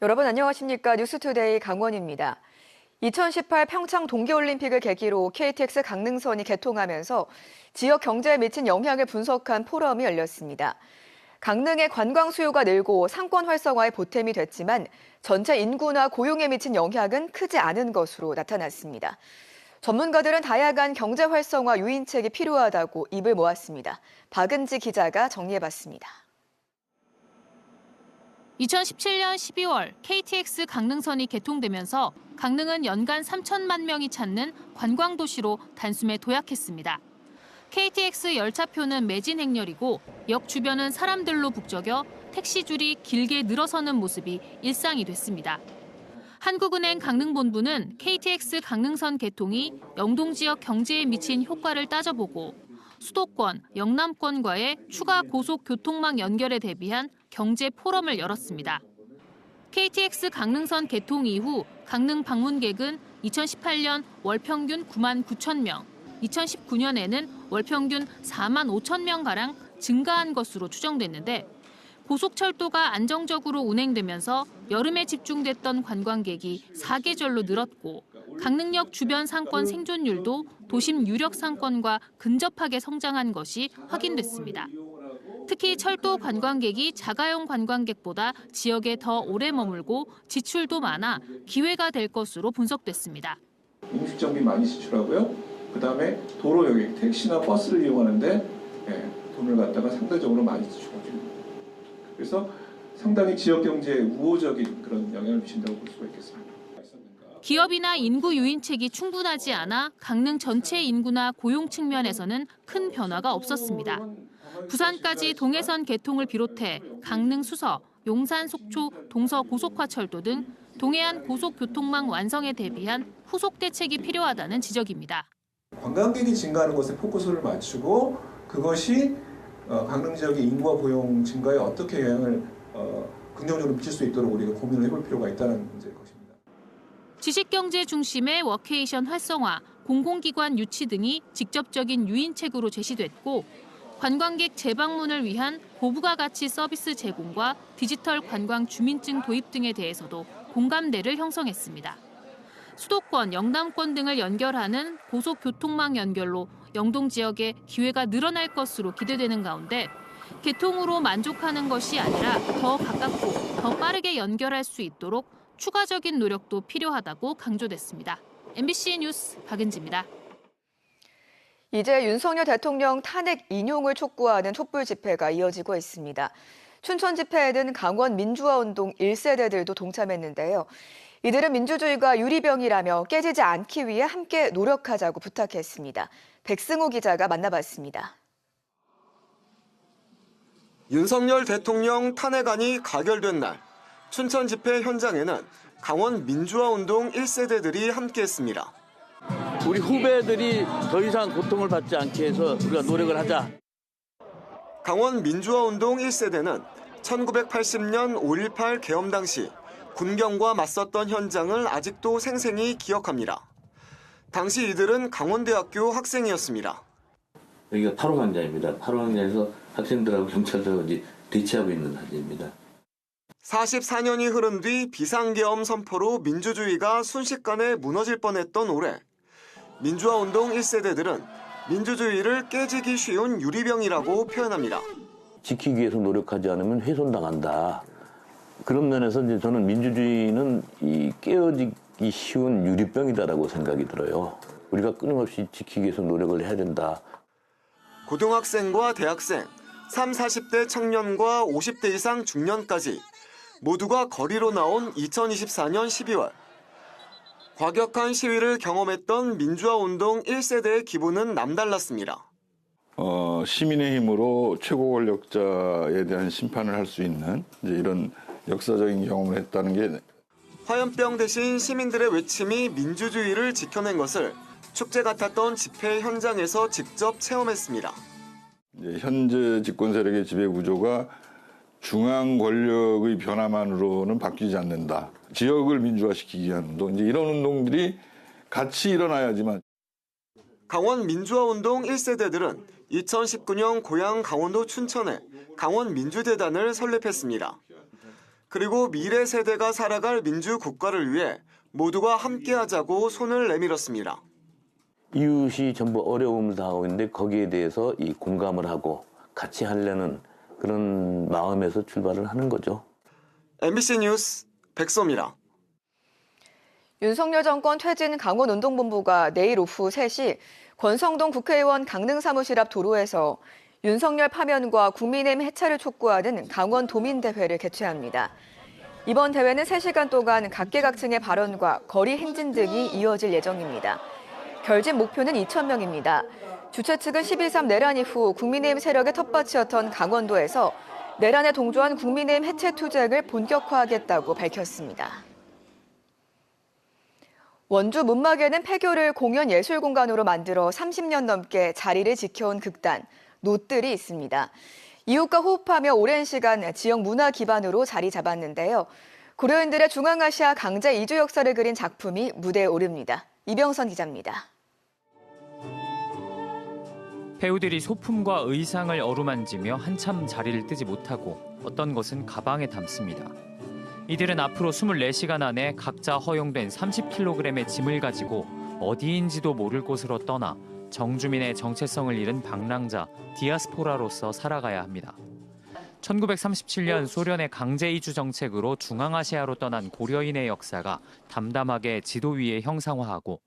여러분 안녕하십니까? 뉴스투데이 강원입니다. 2018 평창 동계올림픽을 계기로 KTX 강릉선이 개통하면서 지역 경제에 미친 영향을 분석한 포럼이 열렸습니다. 강릉의 관광 수요가 늘고 상권 활성화에 보탬이 됐지만 전체 인구나 고용에 미친 영향은 크지 않은 것으로 나타났습니다. 전문가들은 다양한 경제 활성화 유인책이 필요하다고 입을 모았습니다. 박은지 기자가 정리해봤습니다. 2017년 12월 KTX 강릉선이 개통되면서 강릉은 연간 3천만 명이 찾는 관광도시로 단숨에 도약했습니다. KTX 열차표는 매진 행렬이고 역 주변은 사람들로 북적여 택시줄이 길게 늘어서는 모습이 일상이 됐습니다. 한국은행 강릉본부는 KTX 강릉선 개통이 영동 지역 경제에 미친 효과를 따져보고 수도권, 영남권과의 추가 고속교통망 연결에 대비한 경제 포럼을 열었습니다. KTX 강릉선 개통 이후 강릉 방문객은 2018년 월 평균 9만 9천 명, 2019년에는 월 평균 4만 5천 명가량 증가한 것으로 추정됐는데 고속철도가 안정적으로 운행되면서 여름에 집중됐던 관광객이 사계절로 늘었고 강릉역 주변 상권 생존율도 도심 유력 상권과 근접하게 성장한 것이 확인됐습니다. 특히 철도 관광객이 자가용 관광객보다 지역에 더 오래 머물고 지출도 많아 기회가 될 것으로 분석됐습니다. 음식점비 많이 지출하고요. 그다음에 도로 여객, 택시나 버스를 이용하는데 돈을 갖다가 상대적으로 많이 지출하죠. 그래서 상당히 지역 경제에 우호적인 그런 영향을 미친다고 볼 수가 있겠습니다. 기업이나 인구 유인책이 충분하지 않아 강릉 전체 인구나 고용 측면에서는 큰 변화가 없었습니다. 부산까지 동해선 개통을 비롯해 강릉 수서, 용산 속초, 동서 고속화철도 등 동해안 고속교통망 완성에 대비한 후속 대책이 필요하다는 지적입니다. 관광객이 증가하는 것에 포커스를 맞추고 그것이 강릉 지역의 인구와 고용 증가에 어떻게 영향을 긍정적으로 미칠 수 있도록 우리가 고민을 해볼 필요가 있다는 문제일 것입니다. 지식경제 중심의 워케이션 활성화, 공공기관 유치 등이 직접적인 유인책으로 제시됐고 관광객 재방문을 위한 고부가 가치 서비스 제공과 디지털 관광 주민증 도입 등에 대해서도 공감대를 형성했습니다. 수도권, 영남권 등을 연결하는 고속교통망 연결로 영동 지역에 기회가 늘어날 것으로 기대되는 가운데 개통으로 만족하는 것이 아니라 더 가깝고 더 빠르게 연결할 수 있도록 추가적인 노력도 필요하다고 강조됐습니다. MBC 뉴스 박은지입니다. 이제 윤석열 대통령 탄핵 인용을 촉구하는 촛불 집회가 이어지고 있습니다. 춘천 집회에는 강원 민주화운동 1세대들도 동참했는데요. 이들은 민주주의가 유리병이라며 깨지지 않기 위해 함께 노력하자고 부탁했습니다. 백승호 기자가 만나봤습니다. 윤석열 대통령 탄핵안이 가결된 날, 춘천 집회 현장에는 강원 민주화운동 1세대들이 함께했습니다. 우리 후배들이 더 이상 고통을 받지 않게 해서 우리가 노력을 하자. 강원 민주화운동 1세대는 1980년 5.18 계엄 당시 군경과 맞섰던 현장을 아직도 생생히 기억합니다. 당시 이들은 강원대학교 학생이었습니다. 여기가 8호 광장입니다. 8호 광장에서 학생들하고 경찰들하고 대치하고 있는 사진입니다. 44년이 흐른 뒤 비상계엄 선포로 민주주의가 순식간에 무너질 뻔했던 올해. 민주화운동 1세대들은 민주주의를 깨지기 쉬운 유리병이라고 표현합니다. 지키기 위해서 노력하지 않으면 훼손당한다. 그런 면에서 이제 저는 민주주의는 깨어지기 쉬운 유리병이다라고 생각이 들어요. 우리가 끊임없이 지키기 위해서 노력을 해야 된다. 고등학생과 대학생, 30, 40대 청년과 50대 이상 중년까지 모두가 거리로 나온 2024년 12월. 과격한 시위를 경험했던 민주화운동 1세대의 기분은 남달랐습니다. 시민의 힘으로 최고 권력자에 대한 심판을 할 수 있는 이런 역사적인 경험을 했다는 게 화염병 대신 시민들의 외침이 민주주의를 지켜낸 것을 축제 같았던 집회 현장에서 직접 체험했습니다. 현재 집권 세력의 지배 구조가 중앙 권력의 변화만으로는 바뀌지 않는다. 지역을 민주화시키기 위한 운동, 이런 운동들이 같이 일어나야지만. 강원 민주화운동 1세대들은 2019년 고향 강원도 춘천에 강원 민주대단을 설립했습니다. 그리고 미래 세대가 살아갈 민주국가를 위해 모두가 함께하자고 손을 내밀었습니다. 이웃이 전부 어려움을 당하고 있는데 거기에 대해서 이 공감을 하고 같이 하려는 그런 마음에서 출발을 하는 거죠. MBC 뉴스 백소입니다. 윤석열 정권 퇴진 강원운동본부가 내일 오후 3시 권성동 국회의원 강릉 사무실 앞 도로에서 윤석열 파면과 국민의힘 해체를 촉구하는 강원도민대회를 개최합니다. 이번 대회는 3시간 동안 각계각층의 발언과 거리 행진 등이 이어질 예정입니다. 결집 목표는 2,000명입니다. 주최 측은 12.3 내란 이후 국민의힘 세력의 텃밭이었던 강원도에서 내란에 동조한 국민의힘 해체 투쟁을 본격화하겠다고 밝혔습니다. 원주 문막에는 폐교를 공연 예술 공간으로 만들어 30년 넘게 자리를 지켜온 극단 노뜰이 있습니다. 이웃과 호흡하며 오랜 시간 지역 문화 기반으로 자리 잡았는데요. 고려인들의 중앙아시아 강제 이주 역사를 그린 작품이 무대에 오릅니다. 이병선 기자입니다. 배우들이 소품과 의상을 어루만지며 한참 자리를 뜨지 못하고 어떤 것은 가방에 담습니다. 이들은 앞으로 24시간 안에 각자 허용된 30kg의 짐을 가지고 어디인지도 모를 곳으로 떠나 정주민의 정체성을 잃은 방랑자, 디아스포라로서 살아가야 합니다. 1937년 소련의 강제 이주 정책으로 중앙아시아로 떠난 고려인의 역사가 담담하게 지도 위에 형상화하고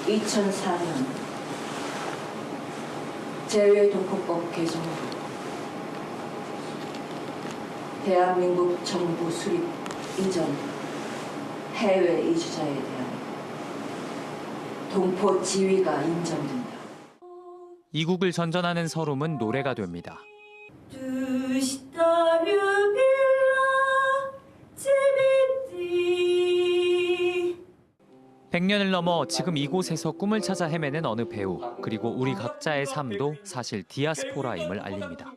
2004년 제외동포법 개정으로 대한민국 정부 수립 이전 해외 이주자에 대한 동포 지위가 인정된다. 이국을 전전하는 서름은 노래가 됩니다. 100년을 넘어 지금 이곳에서 꿈을 찾아 헤매는 어느 배우, 그리고 우리 각자의 삶도 사실 디아스포라임을 알립니다.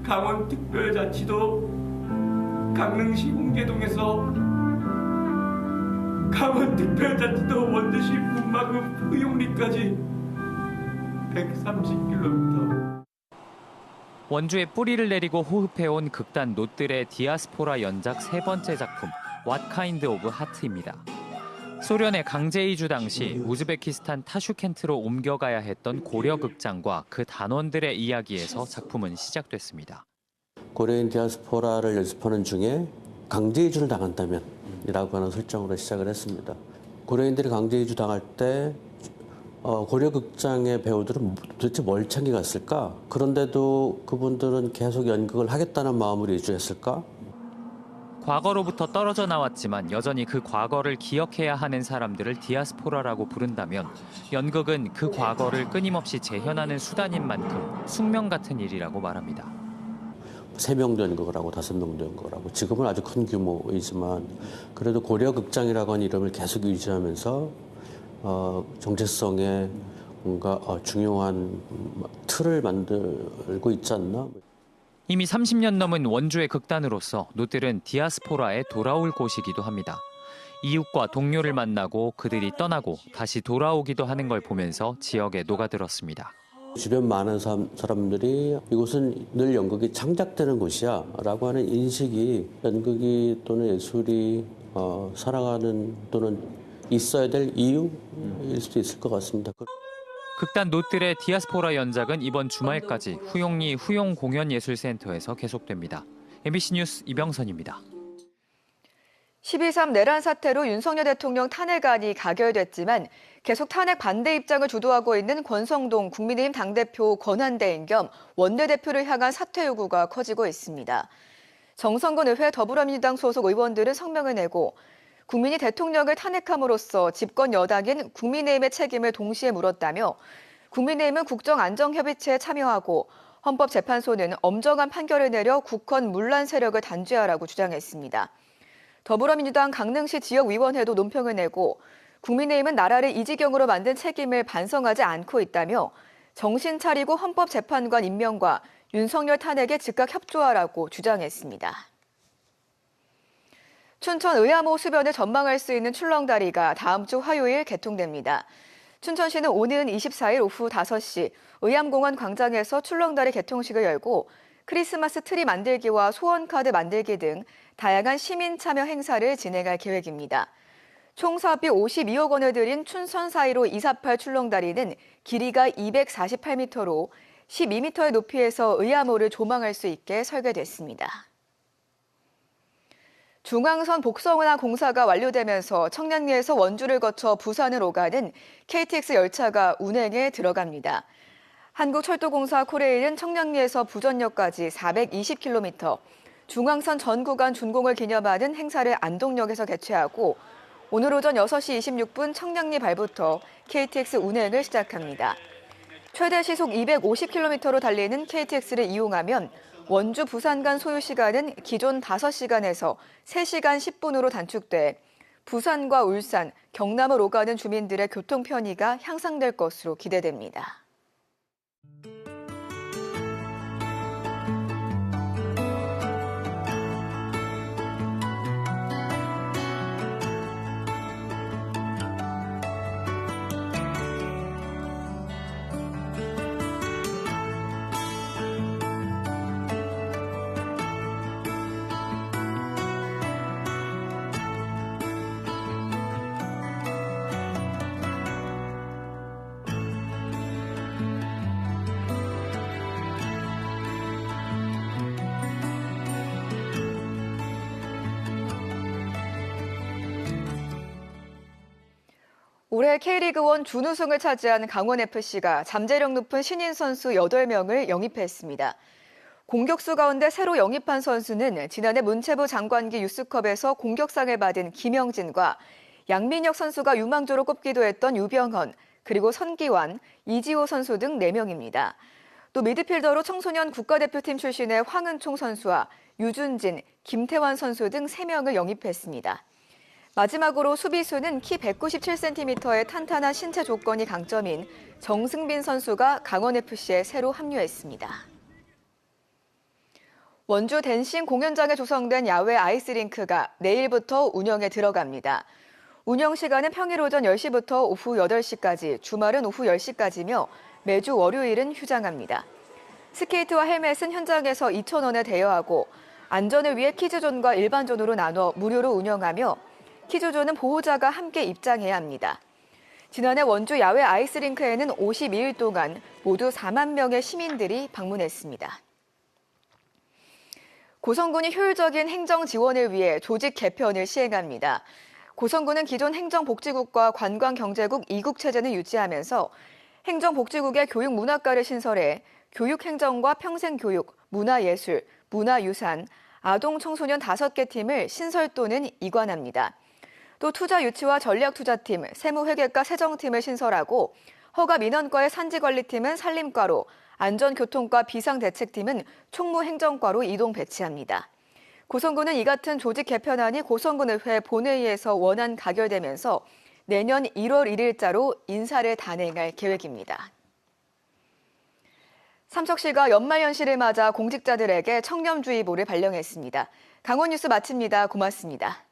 강원특별자치도 강릉시 홍계동에서 강원특별자치도 원주시 문막읍 의용리까지 130km. 원주에 뿌리를 내리고 호흡해온 극단 노뜰의 디아스포라 연작 세 번째 작품 What Kind of Heart입니다. 소련의 강제 이주 당시 우즈베키스탄 타슈켄트로 옮겨가야 했던 고려 극장과 그 단원들의 이야기에서 작품은 시작됐습니다. 고려인 디아스포라를 연습하는 중에 강제 이주를 당한다면 이라고 하는 설정으로 시작을 했습니다. 고려인들이 강제 이주 당할 때 고려 극장의 배우들은 도대체 뭘 챙겨갔을까? 그런데도 그분들은 계속 연극을 하겠다는 마음으로 이주했을까? 과거로부터 떨어져 나왔지만 여전히 그 과거를 기억해야 하는 사람들을 디아스포라라고 부른다면 연극은 그 과거를 끊임없이 재현하는 수단인 만큼 숙명 같은 일이라고 말합니다. 3명도 연극을 하고 5명도 연극을 하고 지금은 아주 큰 규모이지만 그래도 고려 극장이라고 하는 이름을 계속 유지하면서 정체성에 뭔가 중요한 틀을 만들고 있지 않나? 이미 30년 넘은 원주의 극단으로서 노뜰은 디아스포라에 돌아올 곳이기도 합니다. 이웃과 동료를 만나고 그들이 떠나고 다시 돌아오기도 하는 걸 보면서 지역에 녹아들었습니다. 주변 많은 사람들이 이곳은 늘 연극이 창작되는 곳이야 라고 하는 인식이 연극이 또는 예술이 살아가는 또는 있어야 될 이유일 수도 있을 것 같습니다. 극단 노뜰의 디아스포라 연작은 이번 주말까지 후용리 후용공연예술센터에서 계속됩니다. MBC 뉴스 이병선입니다. 12.3 내란 사태로 윤석열 대통령 탄핵안이 가결됐지만 계속 탄핵 반대 입장을 주도하고 있는 권성동 국민의힘 당대표 권한대행 겸 원내대표를 향한 사퇴 요구가 커지고 있습니다. 정성근 의회 더불어민주당 소속 의원들은 성명을 내고 국민이 대통령을 탄핵함으로써 집권 여당인 국민의힘의 책임을 동시에 물었다며 국민의힘은 국정안정협의체에 참여하고 헌법재판소는 엄정한 판결을 내려 국헌 문란 세력을 단죄하라고 주장했습니다. 더불어민주당 강릉시 지역위원회도 논평을 내고 국민의힘은 나라를 이 지경으로 만든 책임을 반성하지 않고 있다며 정신 차리고 헌법재판관 임명과 윤석열 탄핵에 즉각 협조하라고 주장했습니다. 춘천 의암호 수변을 전망할 수 있는 출렁다리가 다음 주 화요일 개통됩니다. 춘천시는 오는 24일 오후 5시 의암공원 광장에서 출렁다리 개통식을 열고 크리스마스 트리 만들기와 소원카드 만들기 등 다양한 시민 참여 행사를 진행할 계획입니다. 총 사업비 52억 원을 들인 춘천 사이로 248 출렁다리는 길이가 248m로 12m의 높이에서 의암호를 조망할 수 있게 설계됐습니다. 중앙선 복성운항 공사가 완료되면서 청량리에서 원주를 거쳐 부산을 오가는 KTX 열차가 운행에 들어갑니다. 한국철도공사 코레일은 청량리에서 부전역까지 420km, 중앙선 전 구간 준공을 기념하는 행사를 안동역에서 개최하고 오늘 오전 6시 26분 청량리 발부터 KTX 운행을 시작합니다. 최대 시속 250km로 달리는 KTX를 이용하면 원주 부산 간 소요 시간은 기존 5시간에서 3시간 10분으로 단축돼 부산과 울산, 경남을 오가는 주민들의 교통 편의가 향상될 것으로 기대됩니다. 올해 K리그1 준우승을 차지한 강원FC가 잠재력 높은 신인 선수 8명을 영입했습니다. 공격수 가운데 새로 영입한 선수는 지난해 문체부 장관기 유스컵에서 공격상을 받은 김영진과 양민혁 선수가 유망주로 꼽기도 했던 유병헌, 그리고 선기환, 이지호 선수 등 4명입니다. 또 미드필더로 청소년 국가대표팀 출신의 황은총 선수와 유준진, 김태환 선수 등 3명을 영입했습니다. 마지막으로 수비수는 키 197cm의 탄탄한 신체 조건이 강점인 정승빈 선수가 강원FC에 새로 합류했습니다. 원주 댄싱 공연장에 조성된 야외 아이스링크가 내일부터 운영에 들어갑니다. 운영 시간은 평일 오전 10시부터 오후 8시까지, 주말은 오후 10시까지며 매주 월요일은 휴장합니다. 스케이트와 헬멧은 현장에서 2,000원에 대여하고 안전을 위해 키즈존과 일반존으로 나눠 무료로 운영하며 키즈존은 보호자가 함께 입장해야 합니다. 지난해 원주 야외 아이스링크에는 52일 동안 모두 4만 명의 시민들이 방문했습니다. 고성군이 효율적인 행정 지원을 위해 조직 개편을 시행합니다. 고성군은 기존 행정복지국과 관광경제국 2국 체제는 유지하면서 행정복지국의 교육문학과를 신설해 교육행정과 평생교육, 문화예술, 문화유산, 아동청소년 5개 팀을 신설 또는 이관합니다. 또 투자유치와 전략투자팀, 세무회계과 세정팀을 신설하고 허가민원과의 산지관리팀은 산림과로, 안전교통과 비상대책팀은 총무행정과로 이동 배치합니다. 고성군은 이 같은 조직 개편안이 고성군의회 본회의에서 원안 가결되면서 내년 1월 1일자로 인사를 단행할 계획입니다. 삼척시가 연말연시를 맞아 공직자들에게 청렴주의보를 발령했습니다. 강원 뉴스 마칩니다. 고맙습니다.